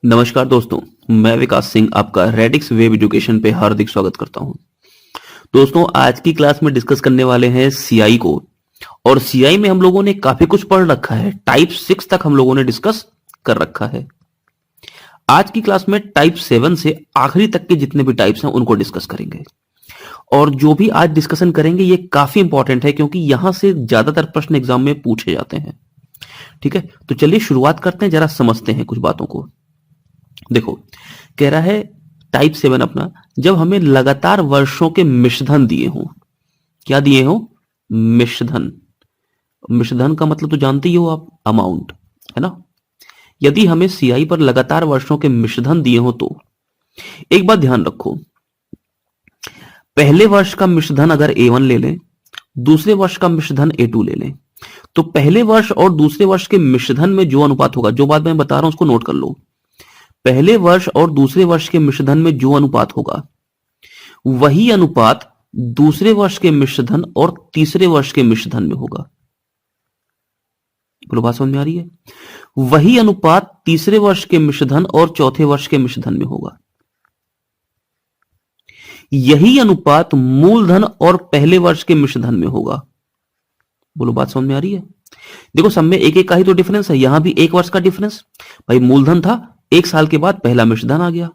नमस्कार दोस्तों, मैं विकास सिंह आपका रेडिक्स वेब एजुकेशन पे हार्दिक स्वागत करता हूं। दोस्तों, आज की क्लास में डिस्कस करने वाले हैं सीआई को। और सीआई में हम लोगों ने काफी कुछ पढ़ रखा है। टाइप 6 तक हम लोगों ने डिस्कस कर रखा है। आज की क्लास में टाइप 7 से आखिरी तक के जितने भी टाइप्स हैं उनको डिस्कस करेंगे। और जो भी आज डिस्कशन करेंगे ये काफी इंपॉर्टेंट है, क्योंकि यहां से ज्यादातर प्रश्न एग्जाम में पूछे जाते हैं। ठीक है, तो चलिए शुरुआत करते हैं, जरा समझते हैं कुछ बातों को। देखो, कह रहा है टाइप 7 अपना, जब हमें लगातार वर्षों के मिश्रधन दिए हों। क्या दिए हों? मिश्रधन। मिश्रधन का मतलब तो जानते ही हो आप, अमाउंट, है ना। यदि हमें सीआई पर लगातार वर्षों के मिश्रधन दिए हो तो एक बात ध्यान रखो, पहले वर्ष का मिश्रधन अगर A1 ले लें, दूसरे वर्ष का मिश्रधन A2 ले लें, तो पहले वर्ष और दूसरे वर्ष के मिश्रधन में जो अनुपात होगा, जो बात मैं बता रहा हूं उसको नोट कर लो। पहले वर्ष और दूसरे वर्ष के मिश्रधन में जो अनुपात होगा, वही अनुपात दूसरे वर्ष के मिश्रधन और तीसरे वर्ष के मिश्रधन में होगा। बोलो, बात समझ में आ रही है? वही अनुपात तीसरे वर्ष के मिश्रधन और चौथे वर्ष के मिश्रधन में होगा। यही अनुपात मूलधन और पहले वर्ष के मिश्रधन में होगा। बोलो, बात समझ में आ रही है? देखो, सब में एक एक का ही तो डिफरेंस है। यहां भी एक वर्ष का डिफरेंस। भाई, मूलधन था, एक साल के बाद पहला मिश्रधन आ गया।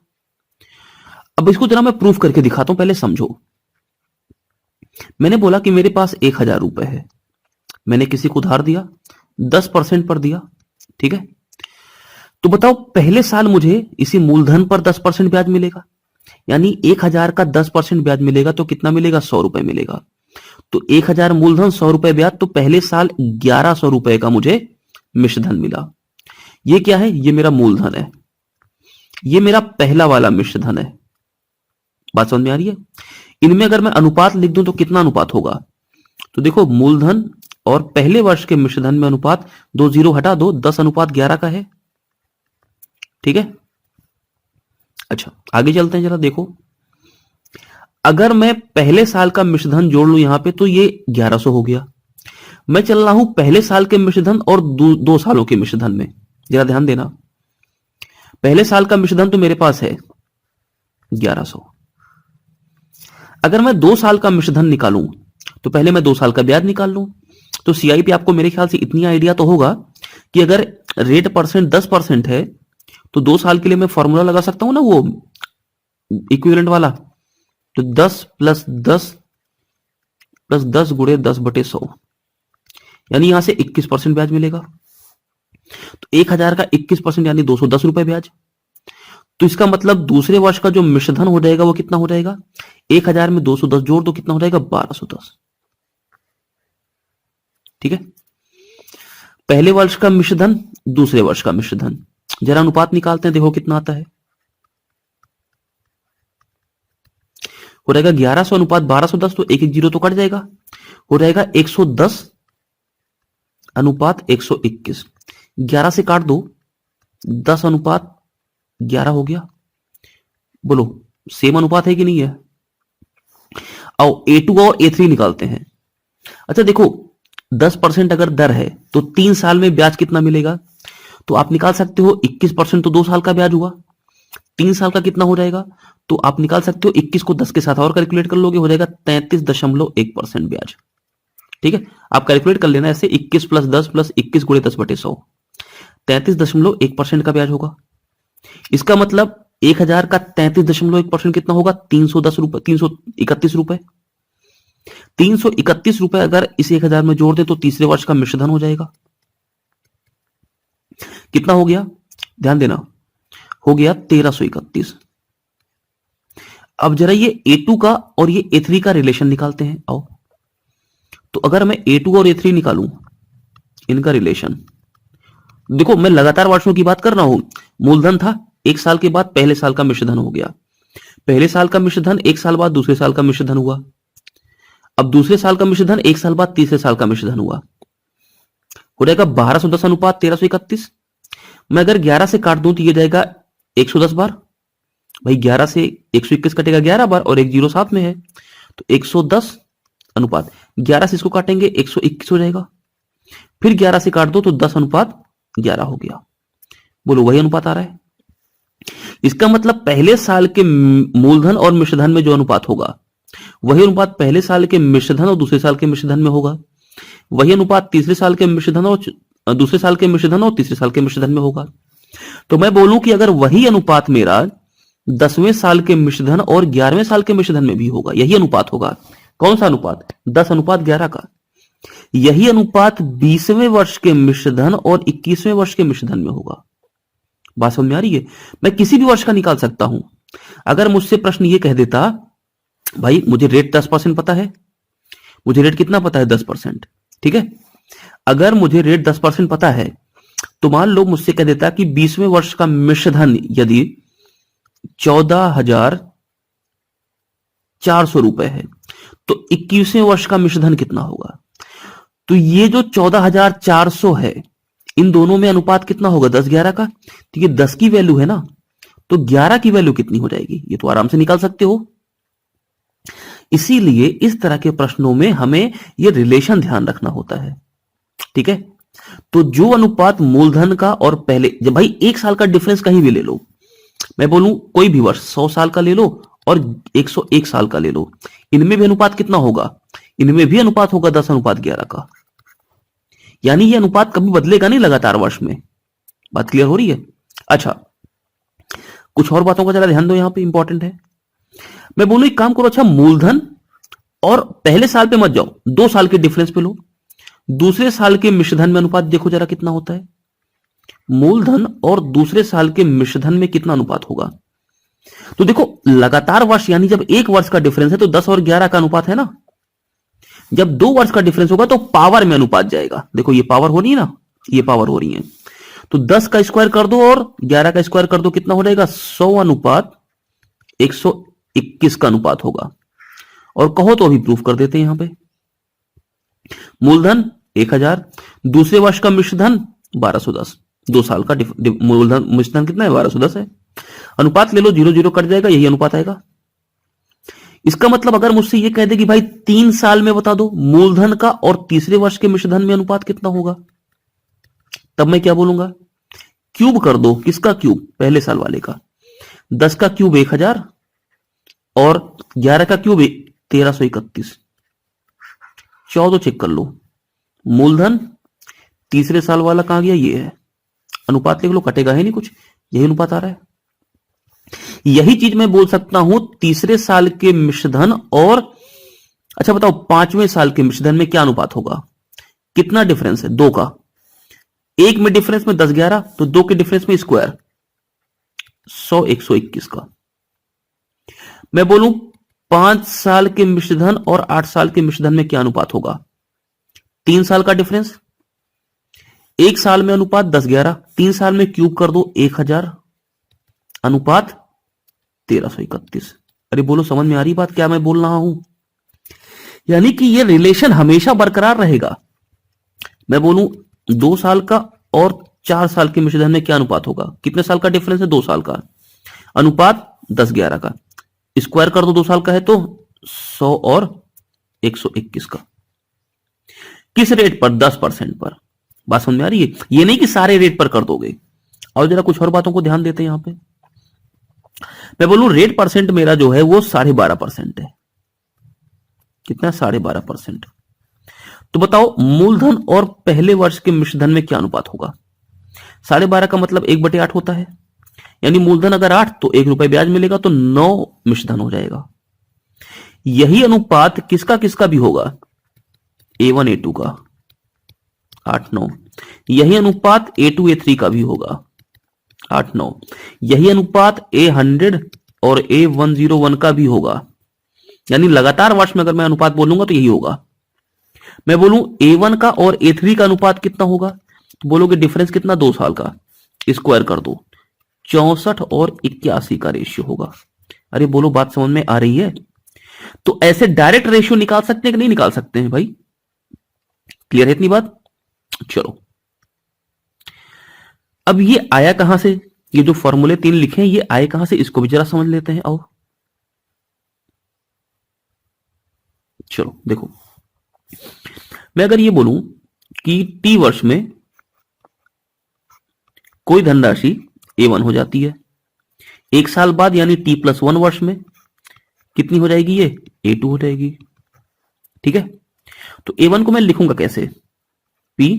अब इसको जरा मैं प्रूफ करके दिखाता हूं, पहले समझो। मैंने बोला कि मेरे पास 1000 रुपए है, मैंने किसी को उधार दिया, 10% पर दिया। ठीक है, तो बताओ पहले साल मुझे इसी मूलधन पर 10% ब्याज मिलेगा, यानी 1000 का 10% ब्याज मिलेगा तो कितना मिलेगा? 100 रुपए मिलेगा। तो 1000 मूलधन, 100 रुपए ब्याज, तो पहले साल 1100 रुपए का मुझे मिश्रधन मिला। ये क्या है? ये मेरा मूलधन है, ये मेरा पहला वाला मिश्रधन है। बात समझ में आ रही है? इनमें अगर मैं अनुपात लिख दूं तो कितना अनुपात होगा? तो देखो, मूलधन और पहले वर्ष के मिश्रधन में अनुपात, 2 जीरो हटा दो, 10:11 का है। ठीक है, अच्छा आगे चलते हैं, जरा देखो। अगर मैं पहले साल का मिश्रधन जोड़ लूं यहां पे, तो ये 1100 हो गया। मैं चल रहा हूं पहले साल के मिश्रधन और 2 सालों के मिश्रधन में। जरा ध्यान देना, पहले साल का मिश्रधन तो मेरे पास है 1100। अगर मैं 2 साल का मिश्रधन निकालूं तो पहले मैं 2 साल का ब्याज निकाल लूं। तो सीआई पे आपको मेरे ख्याल से इतनी आइडिया तो होगा कि अगर रेट परसेंट 10% है तो 2 साल के लिए मैं फॉर्मूला लगा सकता हूं ना, वो इक्विवेलेंट वाला। तो 10 + 10 + 10 × 10/100, यानी यहां से 21% ब्याज मिलेगा। तो 1000 का 21% यानी 210 रुपए ब्याज। तो इसका मतलब दूसरे वर्ष का जो मिश्रधन हो जाएगा वो कितना हो जाएगा? 1000 में 210 जोड़ दो, कितना हो जाएगा? 1210। ठीक है, पहले वर्ष का मिश्रधन, दूसरे वर्ष का मिश्रधन, जरा अनुपात निकालते हैं, देखो कितना आता है। हो जाएगा 1100 अनुपात 1210, तो 1 1 0 तो कट जाएगा, हो जाएगा 110 अनुपात 121। 11 से काट दो, 10 अनुपात 11 हो गया। बोलो, सेम अनुपात है कि नहीं है? आओ A2 और A3 निकालते हैं। अच्छा देखो, 10% अगर दर है तो 3 साल में ब्याज कितना मिलेगा? तो आप निकाल सकते हो 21%, तो 2 साल का ब्याज हुआ। 3 साल का कितना हो जाएगा? तो आप निकाल सकते हो 21 को 10 के साथ और कैलकुलेट कर लोगे, हो जाएगा 33.1% ब्याज। ठीक है, आप कैलकुलेट कर लेना ऐसे, 21 + 10 + 21 × 10/100, 33.1% का ब्याज होगा। इसका मतलब 1000 का 33.1% कितना होगा? 310 रुपए, 331 रुपए। 331 रुपए अगर इस 1000 में जोड़ दे तो तीसरे वर्ष का मिश्रधन हो जाएगा। कितना हो गया? ध्यान देना, हो गया 1331। अब जरा ये A2 का और ये A3 का रिलेशन निकालते हैं। आओ, तो अगर मैं A2 और A3 निकालूं, इनका रिलेशन देखो, मैं लगातार वर्षों की बात कर रहा हूं। मूलधन था, 1 साल के बाद पहले साल का मिश्रधन हो गया। पहले साल का मिश्रधन 1 साल बाद दूसरे साल का मिश्रधन हुआ। अब दूसरे साल का मिश्रधन 1 साल बाद तीसरे साल का मिश्रधन हुआ। हो जाएगा 1210 अनुपात 1331। मैं अगर 11 से काट दूं तो ये जाएगा 110 बार। भाई 11 से 121 कटेगा 11 बार और 1 0 साथ में है, तो 110 अनुपात 11 से इसको काटेंगे 121 हो जाएगा। फिर 11 से काट दो तो 10 अनुपात 11 हो गया। बोलो, वही अनुपात आ रहा है? इसका मतलब पहले साल के मूलधन और मिश्रधन में जो अनुपात होगा वही अनुपात पहले साल के मिश्रधन और दूसरे साल के मिश्रधन में होगा, वही अनुपात तीसरे साल के मिश्रधन और दूसरे साल के मिश्रधन और तीसरे साल के मिश्रधन में होगा। तो मैं बोलूं कि अगर वही अनुपात मेरा 10वें साल के मिश्रधन और 11वें साल के मिश्रधन में भी होगा, यही अनुपात होगा। कौन सा अनुपात? 10:11 का। यही अनुपात 20वें वर्ष के मिश्रधन और 21वें वर्ष के मिश्रधन में होगा। बात समझ में आ रही है? मैं किसी भी वर्ष का निकाल सकता हूं। अगर मुझसे प्रश्न ये कह देता, भाई मुझे रेट 10% पता है, मुझे रेट कितना पता है? 10%। ठीक है, अगर मुझे रेट 10% पता है तो मान लो मुझसे कह देता कि 20वें वर्ष का मिश्रधन यदि 14,400 रुपए है तो 21वें वर्ष का मिश्रधन कितना होगा? तो ये जो 14,400 है, इन दोनों में अनुपात कितना होगा? 10:11 का। तो ये 10 की वैल्यू है ना, तो 11 की वैल्यू कितनी हो जाएगी? ये तो आराम से निकाल सकते हो। इसीलिए इस तरह के प्रश्नों में हमें ये रिलेशन ध्यान रखना होता है। ठीक है, तो जो अनुपात मूलधन का और पहले, जब भाई एक साल का डिफरेंस कहीं भी ले लो, मैं बोलूं कोई भी वर्ष 100 साल का ले लो और 101 साल का ले लो, इनमें भी अनुपात कितना होगा? इनमें भी अनुपात होगा 10:11 का। यानी ये अनुपात कभी बदलेगा नहीं लगातार वर्ष में। बात क्लियर हो रही है? अच्छा, कुछ और बातों का जरा ध्यान दो, यहां पे इंपॉर्टेंट है। मैं बोलूं एक काम करो, अच्छा मूलधन और पहले साल पे मत जाओ, 2 साल के डिफरेंस पे लो। दूसरे साल के मिश्रधन में अनुपात देखो जरा कितना होता है। मूलधन और दूसरे साल के मिश्रधन में कितना अनुपात होगा? तो देखो लगातार वर्ष, यानी जब एक वर्ष का डिफरेंस है तो 10 और 11 का अनुपात है ना। जब 2 वर्ष का डिफरेंस होगा तो पावर में अनुपात जाएगा। देखो ये पावर हो रही है ना, ये पावर हो रही है, तो 10 का स्क्वायर कर दो और 11 का स्क्वायर कर दो, कितना हो जाएगा? 100:121 का अनुपात होगा। और कहो तो अभी प्रूफ कर देते हैं यहां पे। मूलधन 1000, दूसरे वर्ष का मिश्रधन 1210, 2 साल का मूलधन मिश्रधन कितना है? 1210 है। अनुपात ले लो, 0 कट जाएगा, यही अनुपात आएगा। इसका मतलब अगर मुझसे ये कह दे कि भाई 3 साल में बता दो मूलधन का और तीसरे वर्ष के मिश्रधन में अनुपात कितना होगा, तब मैं क्या बोलूंगा? क्यूब कर दो। किसका क्यूब? पहले साल वाले का। 10 का क्यूब 1000 और 11 का क्यूब 1331। 14 चेक कर लो। मूलधन तीसरे साल वाला कहां गया? ये है। अनुपात लिख लो, कटेगा है नहीं कुछ, यही अनुपात आ रहा है। यही चीज मैं बोल सकता हूं तीसरे साल के मिश्रधन और, अच्छा बताओ 5वें साल के मिश्रधन में क्या अनुपात होगा? कितना डिफरेंस है? 2 का। एक में डिफरेंस में 10-11, तो 2 के डिफरेंस में स्क्वायर 100-121 का। मैं बोलूं 5 साल के मिश्रधन और 8 साल के मिश्रधन में क्या अनुपात होगा? 3 साल का डिफरेंस, एक साल में अनुपात 10-11, 3 साल में क्यूब कर दो 1000, अनुपात 1331। अरे बोलो समझ में आ रही बात क्या मैं बोल रहा हूं? यानी कि ये रिलेशन हमेशा बरकरार रहेगा। मैं बोलूं 2 साल का और 4 साल के मिश्रधन में क्या अनुपात होगा? कितने साल का डिफरेंस है? 2 साल का। अनुपात 10-11 का। स्क्वायर कर दो, 2 साल का है तो 100 और 121 का। किस रेट पर? 10% पर। बात समझ में आ रही है? ये नहीं कि सारे रेट पर कर दोगे। और जरा कुछ और बातों को ध्यान देते हैं यहां पे। मैं बोलूं रेट परसेंट मेरा जो है वो 12.5% है। कितना? 12.5%। तो बताओ मूलधन और पहले वर्ष के मिश्रधन में क्या अनुपात होगा? 12.5 का मतलब 1/8 होता है। यानी मूलधन अगर 8 तो 1 रुपए ब्याज मिलेगा, तो 9 मिश्रधन हो जाएगा। यही अनुपात किसका किसका भी होगा? A1 A2 का 8-9। यही अनुपात A2 A3 का भी होगा 8-9। यही अनुपात A100 और A101 का भी होगा। यानी लगातार वर्ष में अगर मैं अनुपात बोलूंगा तो यही होगा। मैं बोलूं A1 का और A3 का अनुपात कितना होगा, तो बोलोगे डिफरेंस कितना? 2 साल का। स्क्वायर कर दो, 64 और 81 का रेशियो होगा। अरे बोलो बात समझ में आ रही है? तो ऐसे डायरेक्ट रेशियो निकाल सकते हैं कि नहीं निकाल सकते हैं भाई? क्लियर है इतनी बात? चलो, अब ये आया कहां से? ये जो फॉर्मूले 3 लिखे हैं ये आए कहां से, इसको भी जरा समझ लेते हैं। आओ चलो देखो, मैं अगर ये बोलूं कि T वर्ष में कोई धनराशि A1 हो जाती है, एक साल बाद यानी t+1 वर्ष में कितनी हो जाएगी? ये A2 हो जाएगी। ठीक है, तो A1 को मैं लिखूंगा कैसे? P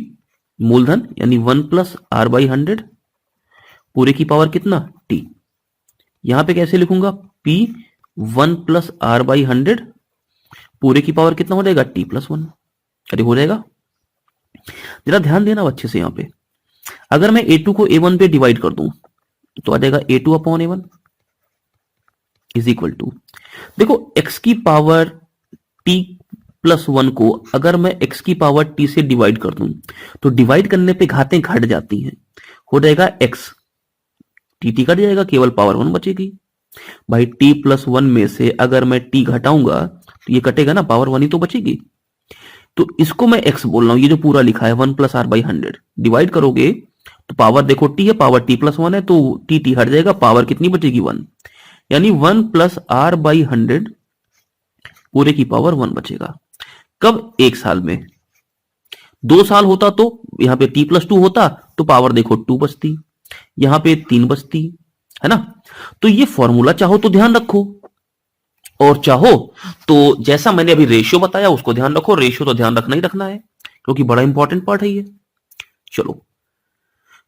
मूलधन यानी 1+r/100 पूरे की पावर कितना? T। यहां पे कैसे लिखूंगा? P 1+r/100 पूरे की पावर कितना हो जाएगा? T+1। अरे हो जाएगा। जरा ध्यान देना अच्छे से। यहां पे अगर मैं A2 को A1 पे डिवाइड कर दूं तो आ जाएगा A2/A1 इज इक्वल टू, देखो x की पावर T+1 को अगर मैं x की पावर T से डिवाइड कर दूं तो डिवाइड करने पे घातें घट जाती हैं, हो जाएगा x, T कट जाएगा, केवल पावर 1 बचेगी। भाई T+1 में से अगर मैं T घटाऊंगा तो ये कटेगा ना, पावर 1 ही तो बचेगी। तो इसको मैं x बोल रहा हूं, ये जो पूरा लिखा है 1+r/100 डिवाइड करोगे तो पावर देखो T है, पावर T+1 है, तो T हट जाएगा, पावर कितनी बचेगी? 1, यानी 1+r/100 पूरे की पावर 1 बचेगा। कब? एक साल में। 2 साल होता तो यहां पे T+2 होता तो पावर देखो 2 बचती, यहां पे 3 बचती, है ना। तो ये फॉर्मूला चाहो तो ध्यान रखो और चाहो तो जैसा मैंने अभी रेशियो बताया उसको ध्यान रखो। रेशियो तो ध्यान रखना ही रखना है क्योंकि बड़ा इंपॉर्टेंट पार्ट है ये। चलो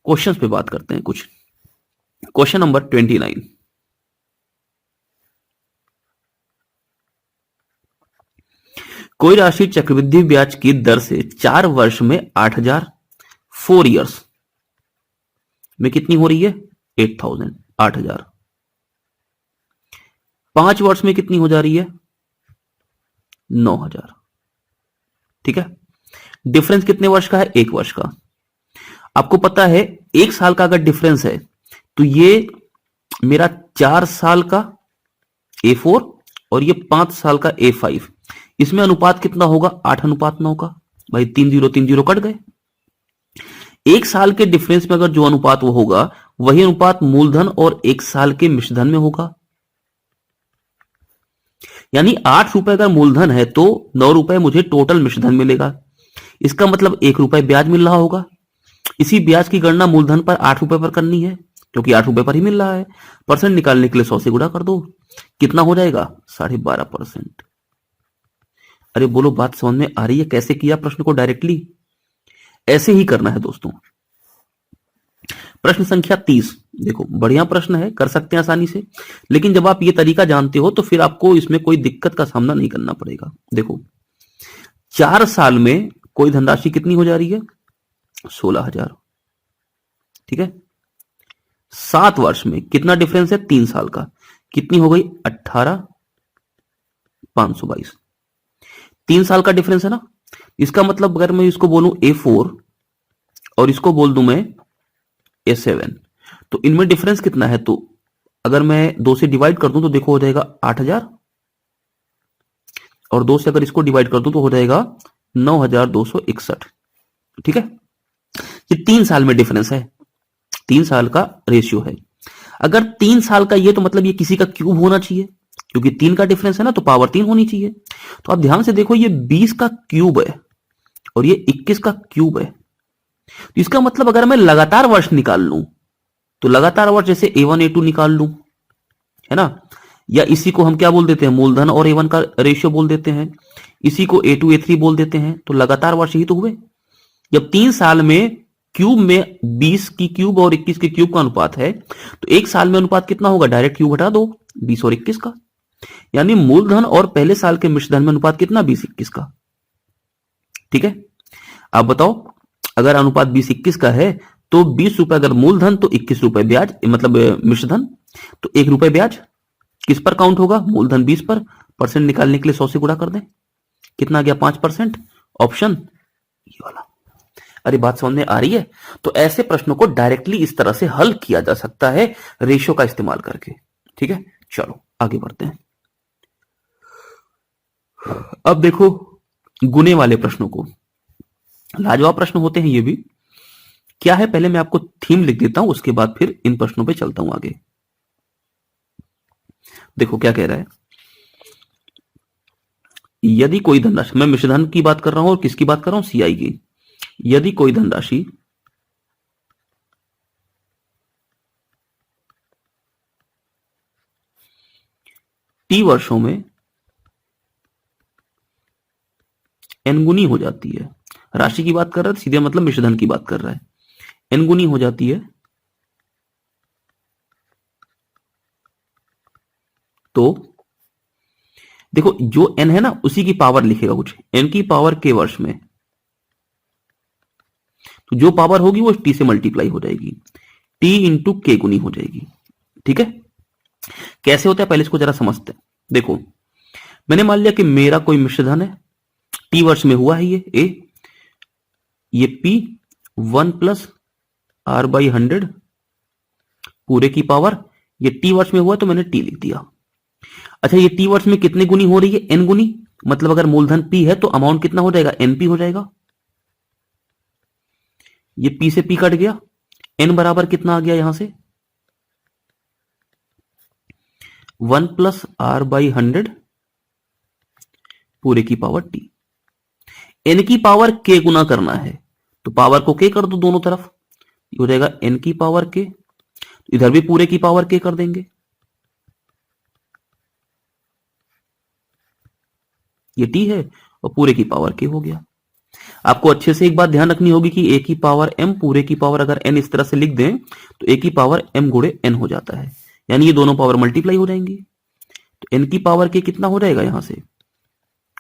क्वेश्चंस पे बात करते हैं कुछ। क्वेश्चन नंबर 29, कोई राशि चक्रवृद्धि ब्याज की दर से 4 वर्ष में 8,000, 4 इयर्स में कितनी हो रही है? 8,000, 8,000। 5 वर्ष में कितनी हो जा रही है? 9,000। ठीक है, डिफरेंस कितने वर्ष का है? 1 वर्ष का। आपको पता है 1 साल का अगर डिफरेंस है तो ये मेरा 4 साल का A4 और ये 5 साल का A5, इसमें अनुपात कितना होगा? 8:9 का। भाई 3 0 3 0 कट गए। 1 साल के डिफरेंस में अगर जो अनुपात वो होगा वही अनुपात मूलधन और 1 साल के मिश्रधन में होगा। यानी 8 रुपए अगर मूलधन है तो 9 रुपए मुझे टोटल मिश्रधन मिलेगा। इसका मतलब 1 रुपए ब्याज मिल रहा होगा। इसी ब्याज की गणना मूलधन पर 8 रुपए पर करनी है क्योंकि 8 रुपए पर ही मिल रहा है। परसेंट निकालने के लिए 100 से गुणा कर दो, कितना हो जाएगा? 12.5%। अरे बोलो, बात समझ में आ रही है? कैसे किया प्रश्न को डायरेक्टली? ऐसे ही करना है दोस्तों। प्रश्न संख्या 30, देखो बढ़िया प्रश्न है, कर सकते हैं आसानी से, लेकिन जब आप ये तरीका जानते हो तो फिर आपको इसमें कोई दिक्कत का सामना नहीं करना पड़ेगा। देखो 4 साल में कोई धनराशि कितनी हो जा रही है? 16,000। ठीक है, 7 वर्ष में कितना डिफरेंस है? 3 साल का, कितनी हो गई? 18,522। 3 साल का डिफरेंस है ना। इसका मतलब अगर मैं इसको बोलूं A4 और इसको बोल दूं मैं A7 तो इनमें डिफरेंस कितना है? तो अगर मैं 2 से डिवाइड कर दूं तो देखो हो जाएगा 8,000 और 2 से अगर इसको डिवाइड कर दूं तो हो जाएगा 9,261। ठीक है, ये 3 साल में डिफरेंस है, 3 साल का रेशियो है। अगर 3 साल का ये तो मतलब ये किसी का क्यूब होना चाहिए क्योंकि 3 का डिफरेंस है ना, तो पावर 3 होनी चाहिए। तो आप ध्यान से देखो, ये 20 का क्यूब है और ये 21 का क्यूब है। तो इसका मतलब अगर मैं लगातार वर्ष निकाल लूं तो लगातार वर्ष जैसे A1 A2 निकाल लूं, है ना, या इसी को हम क्या बोल देते हैं? मूलधन और A1 का रेशियो बोल देते हैं, इसी को A2 A3 बोल देते हैं। तो लगातार वर्ष ही तो हुए। जब 3 साल में क्यूब में 20 की क्यूब और 21 के क्यूब का अनुपात है तो 1 साल में अनुपात कितना होगा? डायरेक्ट क्यूब हटा दो 20 और 21 का, यानी मूलधन और पहले साल के मिश्रधन में अनुपात कितना? 20-21 का। ठीक है, आप बताओ अगर अनुपात 20-21 का है तो 20 रुपए अगर मूलधन तो 21 रुपए ब्याज, मतलब मिश्रधन, तो 1 रुपए ब्याज किस पर काउंट होगा? मूलधन 20 पर। परसेंट निकालने के लिए 100 से गुणा कर दें, कितना आ गया? 5%। ऑप्शन ये वाला। अरे बात समझ में आ रही है? तो ऐसे प्रश्नों को डायरेक्टली इस तरह से हल किया जा सकता है रेशियो का इस्तेमाल करके। ठीक है, चलो आगे बढ़ते हैं। अब देखो गुने वाले प्रश्नों को, लाजवाब प्रश्न होते हैं ये भी। क्या है, पहले मैं आपको थीम लिख देता हूं, उसके बाद फिर इन प्रश्नों पे चलता हूं आगे। देखो क्या कह रहा है, यदि कोई धनराशि, मैं मिश्रधन की बात कर रहा हूं और किसकी बात कर रहा हूं? CI की। यदि कोई धनराशि टी वर्षों में एन गुनी हो जाती है। राशि की बात कर रहा है, सीधे मतलब मिश्रधन की बात कर रहा है। एन गुनी हो जाती है तो देखो जो एन है ना उसी की पावर लिखेगा कुछ, एन की पावर के वर्ष में, तो जो पावर होगी वो टी से मल्टीप्लाई हो जाएगी, टी इंटू के गुनी हो जाएगी। ठीक है, कैसे होता है पहले इसको जरा समझते हैं। देखो मैंने मान लिया कि मेरा कोई मिश्रधन है, टी वर्ष में हुआ है ये ए, ये पी 1+r/100 पूरे की पावर, ये टी वर्ष में हुआ तो मैंने टी लिख दिया। अच्छा ये टी वर्ष में कितने गुनी हो रही है, एन गुनी, मतलब अगर मूलधन पी है तो अमाउंट कितना हो जाएगा, एनपी हो जाएगा। ये पी से पी कट गया, एन बराबर कितना आ गया यहां से 1+r/100 पूरे की पावर टी। एन की पावर के गुना करना है तो पावर को के कर दो दोनों तरफ, ये हो जाएगा एन की पावर के, इधर भी पूरे की पावर के कर देंगे, ये टी है और पूरे की पावर के हो गया। आपको अच्छे से एक बात ध्यान रखनी होगी कि ए की पावर एम पूरे की पावर अगर एन इस तरह से लिख दें तो ए की पावर एम गुणे एन हो जाता है, यानी ये दोनों पावर मल्टीप्लाई हो जाएंगी। तो एन की पावर के कितना हो जाएगा यहां से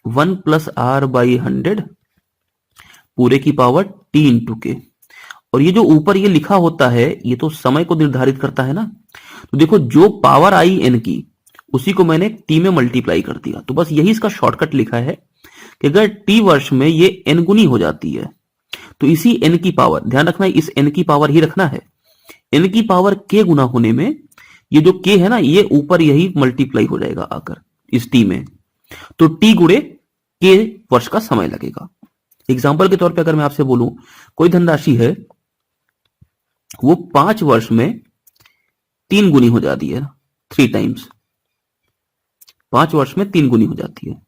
1+r/100 पूरे की पावर टी इंटू के, और ये जो ऊपर ये लिखा होता है ये तो समय को निर्धारित करता है ना। तो देखो जो पावर आई एन की उसी को मैंने टी में मल्टीप्लाई कर दिया, तो बस यही इसका शॉर्टकट लिखा है कि अगर टी वर्ष में ये एन गुनी हो जाती है तो इसी एन की पावर, ध्यान रखना इस एन की पावर ही रखना है, एन की पावर के गुना होने में ये जो के है ना ये ऊपर यही मल्टीप्लाई हो जाएगा आकर इस टी में, तो टी गुणे के वर्ष का समय लगेगा। एग्जाम्पल के तौर पे अगर मैं आपसे बोलूं कोई धनराशि है वो 5 वर्ष में 3 गुनी हो जाती है, 3 टाइम्स, 5 वर्ष में 3 गुनी हो जाती है,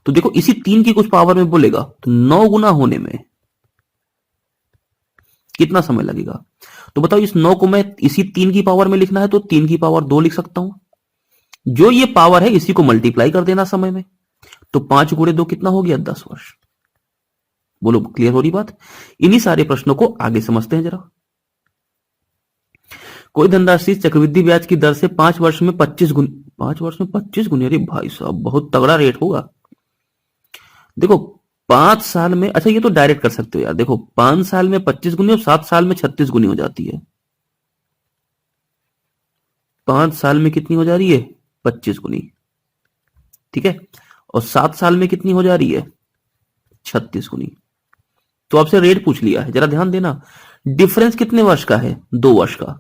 तो देखो इसी 3 की कुछ पावर में बोलेगा तो 9 गुना होने में कितना समय लगेगा। तो बताओ इस 9 को मैं इसी 3 की पावर में लिखना है तो 3 की पावर 2 लिख सकता हूं, जो ये पावर है इसी को मल्टीप्लाई कर देना समय में, तो 5 गुणे 2 कितना हो गया 10 वर्ष। बोलो क्लियर हो रही बात। इन्हीं सारे प्रश्नों को आगे समझते हैं जरा। कोई धनराशि चक्रवृद्धि ब्याज की दर से 5 वर्ष में 25 गुनी, 5 वर्ष में 25 गुनी, अरे भाई साहब बहुत तगड़ा रेट होगा। देखो 5 साल में, अच्छा ये तो डायरेक्ट कर सकते हो यार, देखो 5 साल में 25 गुनी और 7 साल में 36 गुनी हो जाती है। 5 साल में कितनी हो जा रही है 25 गुनी, ठीक है, और 7 साल में कितनी हो जा रही है 36 गुनी। तो आपसे रेट पूछ लिया है, जरा ध्यान देना, डिफरेंस कितने वर्ष का है 2 वर्ष का,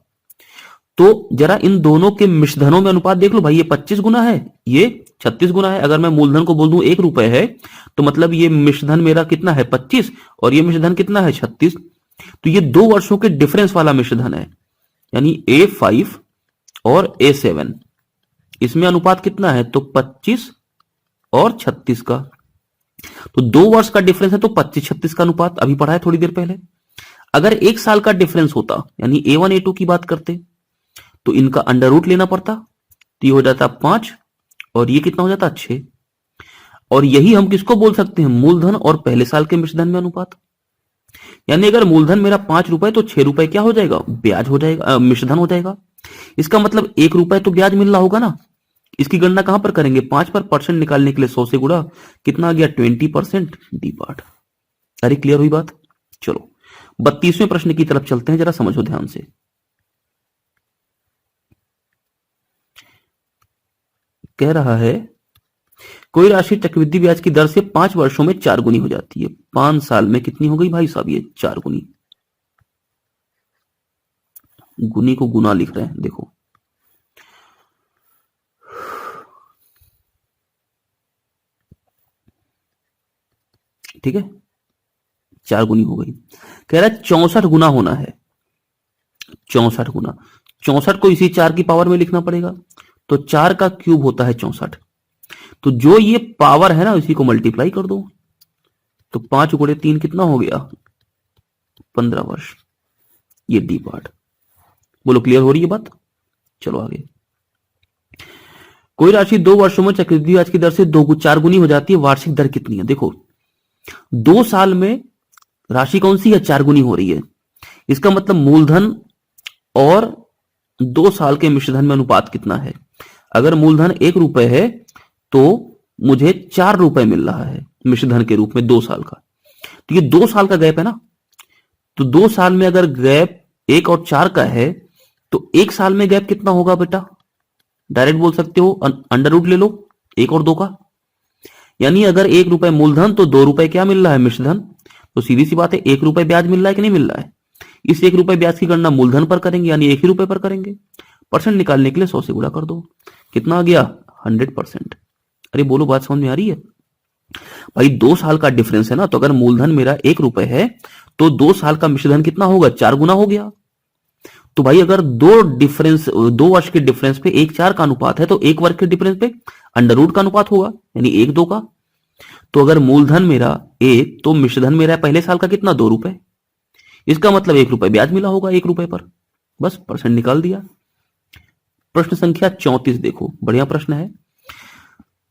तो जरा इन दोनों के मिश्रधनों में अनुपात देख लो भाई, ये 25 गुना है ये 36 गुना है। अगर मैं मूलधन को बोल दूं 1 रुपए है तो मतलब ये मिश्रधन मेरा कितना है 25 और ये मिश्रधन कितना है 36, तो ये 2 वर्षों के डिफरेंस वाला मिश्रधन है, यानी A5 और A7, इसमें अनुपात कितना है तो 25 और 36 का, तो 2 वर्ष का डिफरेंस है तो 25-36 का अनुपात अभी पढ़ा है थोड़ी देर पहले। अगर 1 साल का डिफरेंस होता यानी A1 A2 की बात करते तो इनका अंडर रूट लेना पड़ता, तो ये हो जाता 5 और ये कितना हो जाता 6, और यही हम किसको बोल सकते हैं मूलधन और पहले साल के मिश्रधन में अनुपात। यानी अगर मूलधन मेरा 5 रुपए तो 6 रुपए क्या हो जाएगा ब्याज हो जाएगा, मिश्रधन हो जाएगा। इसका मतलब 1 रुपए तो ब्याज मिल रहा होगा ना। इसकी गणना कहां पर करेंगे 5 पर, परसेंट निकालने के लिए 100 से गुणा, कितना आ गया 20%, डी पार्ट। अरे क्लियर हुई बात। चलो 32वें प्रश्न की तरफ चलते हैं, जरा समझो ध्यान से। कह रहा है कोई राशि चक्रवृद्धि ब्याज की दर से 5 वर्षों में 4 गुनी हो जाती है, 5 साल में कितनी हो गई भाई साहब ये 4 गुनी। गुनी को गुना लिख रहे हैं देखो, ठीक है 4 गुनी हो गई। कह रहा है 64 गुना होना है, 64 गुना, 64 को इसी 4 की पावर में लिखना पड़ेगा, तो 4 का क्यूब होता है 64, तो जो ये पावर है ना इसी को मल्टीप्लाई कर दो, तो 5 गुणे 3 कितना हो गया 15 वर्ष, ये डी पार्ट। बोलो क्लियर हो रही है बात। चलो आगे। कोई राशि 2 वर्षों में चक्रवृद्धि ब्याज की दर से 4 गुनी हो जाती है, वार्षिक दर कितनी है? देखो 2 साल में राशि कौन सी है? 4 गुनी हो रही है। इसका मतलब मूलधन और 2 साल के मिश्रधन में अनुपात कितना है? अगर मूलधन 1 रुपए है तो मुझे 4 रुपए मिल रहा है मिश्रधन के रूप में 2 साल का। तो ये 2 साल का गैप है ना, तो 2 साल में अगर गैप 1 और 4 का है तो 1 साल में गैप कितना होगा बेटा? डायरेक्ट बोल सकते हो, अंडर रूट ले लो 1 और 2 का। यानी अगर 1 रुपए मूलधन तो 2 रुपए क्या मिल रहा है? मिश्रधन। तो सीधी सी बात है, 1 रुपए ब्याज मिल रहा है कि नहीं मिल रहा है? इस 1 रुपए ब्याज की गणना मूलधन पर करेंगे, यानी 1 ही रुपए पर करेंगे। परसेंट निकालने के लिए 100 से गुणा कर दो। कितना आ गया? 100%। अरे बोलो, बात समझ में आ रही है? भाई 2 साल का डिफरेंस है ना, तो अगर मूलधन मेरा 1 रुपए है तो 2 साल का मिश्रधन कितना होगा? 4 गुना हो गया। तो भाई अगर 2 वर्ष के डिफरेंस पे 1-4 का अनुपात है तो 1 वर्ष के डिफरेंस पे अंडर रूट का अनुपात होगा, यानी 1-2 का। तो अगर मूलधन मेरा 1 तो मिश्रधन मेरा पहले साल का कितना? 2 रुपए। इसका मतलब 1 रुपए ब्याज मिला होगा 1 रुपए पर। बस परसेंट निकाल दिया। प्रश्न संख्या 34 देखो, बढ़िया प्रश्न है।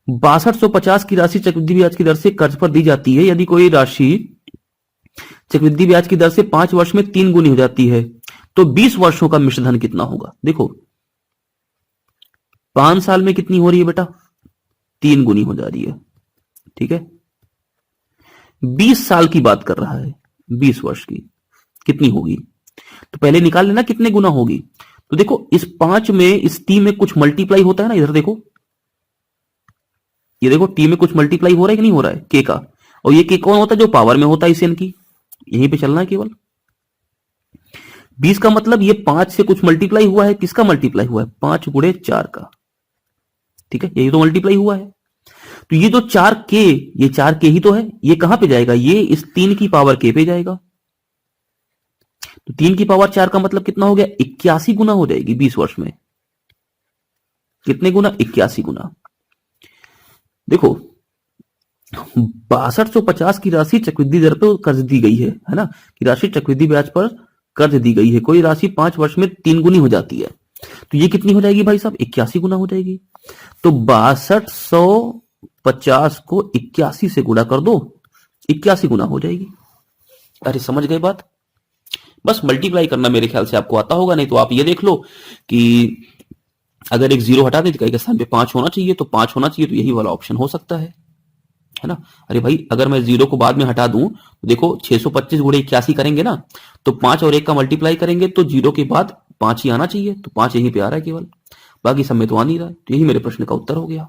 6250 की राशि चक्रवृद्धि ब्याज की दर से कर्ज पर दी जाती है। यदि कोई राशि चक्रवृद्धि ब्याज की दर से 5 वर्ष में 3 गुनी हो जाती है तो 20 वर्षों का मिश्रधन कितना होगा? देखो 5 साल में कितनी हो रही है बेटा? 3 गुनी हो जा रही है, ठीक है। 20 साल की बात कर रहा है, 20 वर्ष की कितनी होगी? तो पहले निकाल लेना कितने गुना होगी। तो देखो इस 5 में इस टी में कुछ मल्टीप्लाई होता है ना, इधर देखो, ये देखो टी में कुछ मल्टीप्लाई हो रहा है कि नहीं हो रहा है? के का। और ये के कौन होता है? जो पावर में होता है इस एन की। यहीं पे चलना है केवल। 20 का मतलब ये 5 से कुछ मल्टीप्लाई हुआ है। किसका मल्टीप्लाई हुआ है? 5 गुणे 4 का, ठीक है, यही तो मल्टीप्लाई हुआ है। तो ये जो 4K, ये 4K ही तो है। ये कहां पे जाएगा? ये इस 3 की पावर K पे जाएगा। तो 3 की पावर 4 का मतलब कितना हो गया? 81 गुना हो जाएगी 20 वर्ष में। कितने गुना? 81 गुना। देखो 6250 की राशि चक्रवृद्धि दर पर कर्ज दी गई है ना, कि राशि चक्रवृद्धि ब्याज पर कर्ज दी गई है। कोई राशि 5 वर्ष में 3 गुनी हो जाती है तो ये कितनी हो जाएगी भाई साहब? 81 गुना हो जाएगी। तो 6250 को 81 से गुणा कर दो, 81 गुना हो जाएगी। अरे समझ गए बात? बस मल्टीप्लाई करना मेरे ख्याल से आपको आता होगा, नहीं तो आप ये देख लो कि अगर एक 0 हटा दें तो स्थान पे 5 होना चाहिए, तो 5 होना चाहिए, तो यही वाला ऑप्शन हो सकता है ना। अरे भाई अगर मैं 0 को बाद में हटा दूं तो देखो 625 गुणे 81 करेंगे ना, तो 5 और 1 का मल्टीप्लाई करेंगे तो 0 के बाद 5 ही आना चाहिए, तो 5 यहीं पे आ रहा है केवल, बाकी सब में तो आ नहीं रहा है। तो यही मेरे प्रश्न का उत्तर हो गया।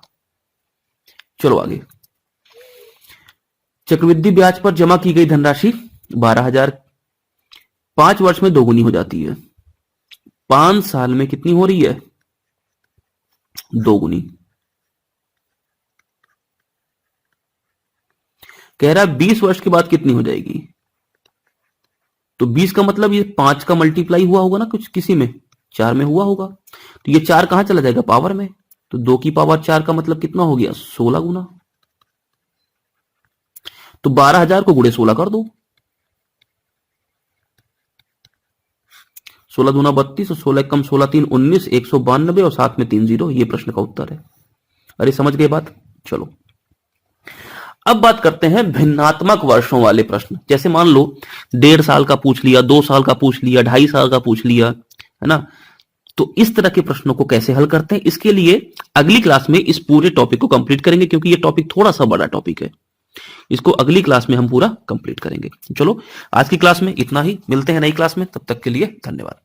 चलो आगे। चक्रवृद्धि ब्याज पर जमा की गई धनराशि 12,000 5 वर्ष में 2 गुनी हो जाती है। 5 साल में कितनी हो रही है? 2 गुनी। कह रहा है 20 वर्ष के बाद कितनी हो जाएगी? तो 20 का मतलब ये 5 का मल्टीप्लाई हुआ होगा ना, कुछ किसी में 4 में हुआ होगा, तो ये 4 कहां चला जाएगा? पावर में। तो 2 की पावर 4 का मतलब कितना हो गया? 16 गुना। तो 12,000 को गुणे 16 कर दो, 16 दूना 32 और 16 कम 16 3 19, 192 और साथ में 3 0। ये प्रश्न का उत्तर है। अरे समझ गए बात? चलो अब बात करते हैं भिन्नात्मक वर्षों वाले प्रश्न। जैसे मान लो 1.5 साल का पूछ लिया, 2 साल का पूछ लिया, 2.5 साल का पूछ लिया, है ना। तो इस तरह के प्रश्नों को कैसे हल करते हैं, इसके लिए अगली क्लास में इस पूरे टॉपिक को कंप्लीट करेंगे, क्योंकि ये टॉपिक थोड़ा सा बड़ा टॉपिक है। इसको अगली क्लास में हम पूरा कंप्लीट करेंगे। चलो आज की क्लास में इतना ही, मिलते हैं नई क्लास में, तब तक के लिए धन्यवाद।